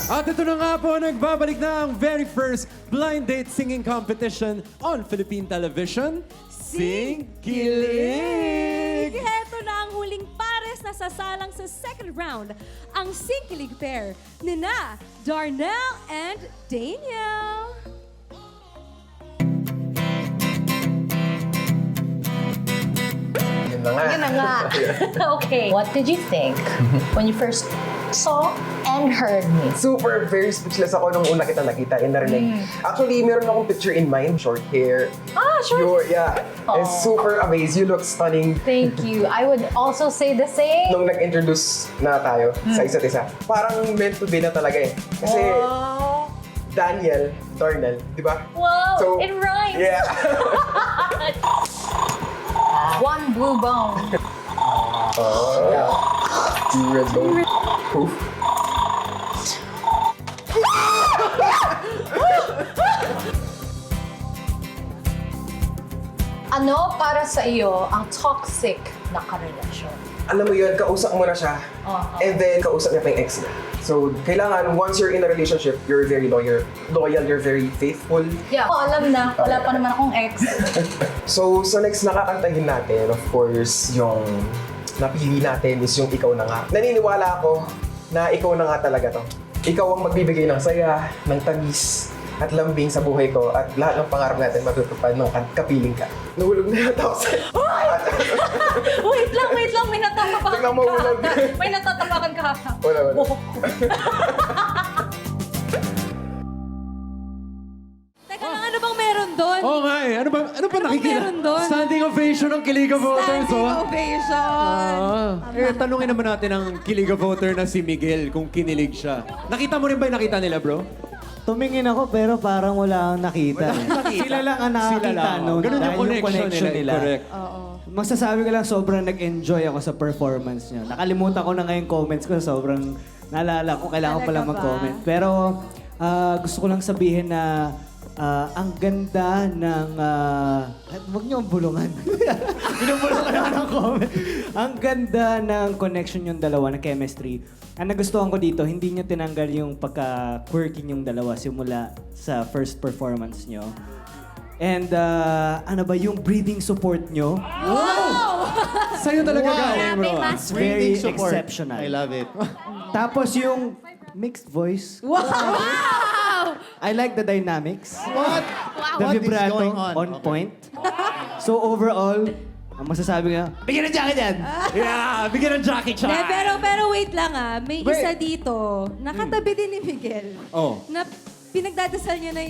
At ito na nga po, nagbabalik na ang very first blind date singing competition on Philippine television. Sing Kilig! Heto na ang huling pares na sasalang sa second round. Ang Sing Kilig pair ni na Darnell and Daniel. Yun na nga. Yun na nga. Okay. What did you think when you first saw and heard me? Super, very speechless ako nung una kita nakita and narinig. Actually, meron akong picture in mind. Short hair. Ah, sure. Yeah. And super amazed. You look stunning. Thank you. I would also say the same. Nung nag-introduce na tayo sa isa't isa, parang meant to be na talaga eh. Kasi Wow. Daniel, Darnell, di ba? Wow, So, it rhymes. Yeah. One blue bone. Oh, yeah. Two red bone. Oof. Ano para sa iyo ang toxic na karelasyon? Alam mo yun, kausap mo na siya. And then, kausap niya pa yung ex niya. So, kailangan, once you're in a relationship, you're very loyal, you're very faithful. Yeah, ako alam na. Wala pa naman akong ex. So, sa next nakakantahin natin, of course, yung napili natin is yung Ikaw Na Nga. Naniniwala ako na ikaw na nga talaga to. Ikaw ang magbibigay ng saya, ng tamis, at lambing sa buhay ko at lahat ng pangarap natin matutupad nung kapiling ka. Nahulog na yata ako sa'yo. Wait lang. May natatapakan Biglang mahulog. ka. May natatapakan ka. Wala. Teka lang, ano bang meron doon? Oh nga eh. Ano ba nakikita? meron doon? Standing ovation ng Kiliga voters. Standing Oh. ovation. Tanungin naman natin ang Kiliga voter na si Miguel kung kinilig siya. Nakita mo rin ba yung nakita nila, bro? Tumingin ako pero parang wala akong nakita. Sila lang ang nakakita noon. Ganun yung dahil connection nila. Correct. Masasabi ko lang sobrang nag-enjoy ako sa performance niya. Nakalimutan ko na ngayon comments ko. Sobrang naalala ko. Kailangan ko Talaga pala ba? mag-comment. Pero gusto ko lang sabihin na ang ganda ng... Huwag niyo ang bulungan. Binubulungan ako ng comment. Ang ganda ng connection yung dalawa, ng chemistry. Ang nagustuhan ko dito, hindi niyo tinanggal yung pagka-quirky yung dalawa simula sa first performance niyo. And ano ba, yung breathing support nyo, Sa'yo talaga galing, bro. it's very exceptional. I love it. Tapos yung mixed voice, I like the dynamics. What? The What is vibrato going on? point. So overall, ang masasabi nga, bigyan ng jacket yan! Yeah, bigyan ng Jackie Chan. Pero wait lang may isa dito, nakatabi din ni Miguel, Oh. na pinagdadasal niya na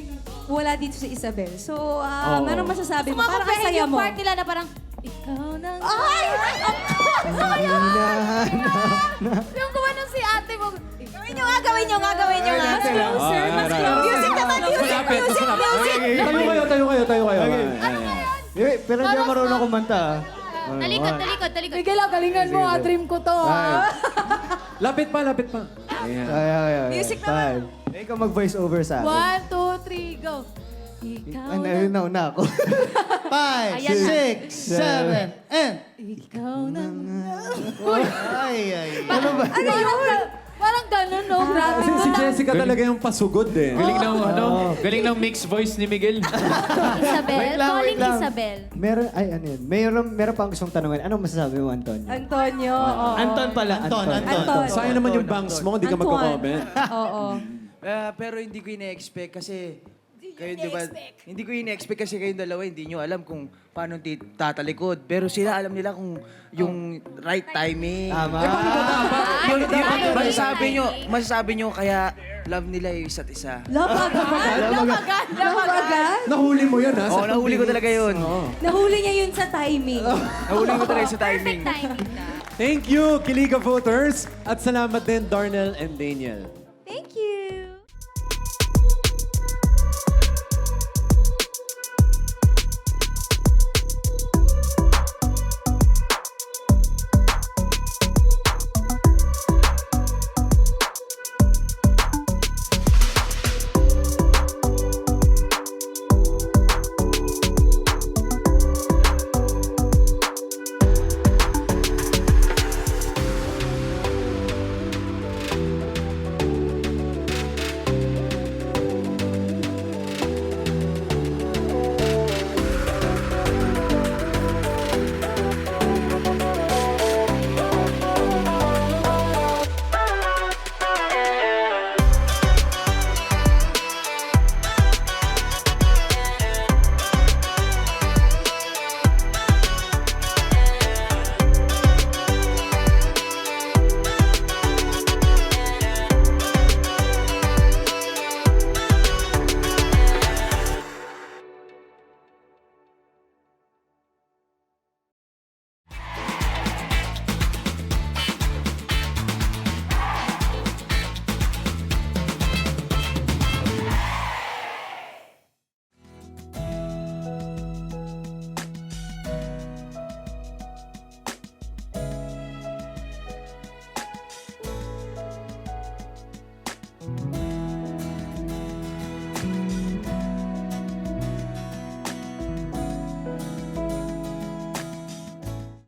wala dito si Isabel. So, anong masasabi mo? Parang ang Kumakomprehend saya yung mo. part nila na parang, ikaw na nga. Ay! Yung gumanon si ate mo, gawin nyo nga. Mas closer, mas closer. Music naman, Tayo kayo. Pero hindi ako marunong kumanta. Talikod. Miguel, galingan mo dream ko to Lapit pa. Ayan. Music naman. Ikaw mag-voice over sa akin. 1, 2, 3, go. Ikaw Ay, nauna ako. 5, Ayan na. 6, 7, and... Ikaw na nga. Ay. Ano yun? Parang ganun, no? Grabe. Si Jessica talaga yung pasugod eh. Galing ng mixed voice ni Miguel. Isabel, Wait lang. Isabel. Meron pa gustong tanungin. Anong masasabi mo, Antonio? Antonio, oo. Anton pala. Ano Anton. Sayang naman yung bangs mo, hindi ka Antoine. magko-comment. Oo. Pero hindi ko ine-expect kasi kayo, di ba? Hindi ko ine-expect kasi kayong dalawa, hindi nyo alam kung paano tatalikod. Pero sila alam nila kung yung right timing. Tama. Masasabi nyo kaya love nila yung isa't isa. Love agad? Nahuli mo yun, ha? Oo, nahuli ko talaga yun. Nahuli niya yun sa timing. Nahuli ko talaga sa timing. Timing na. Thank you, Kiliga voters. At salamat din, Darnell and Daniel.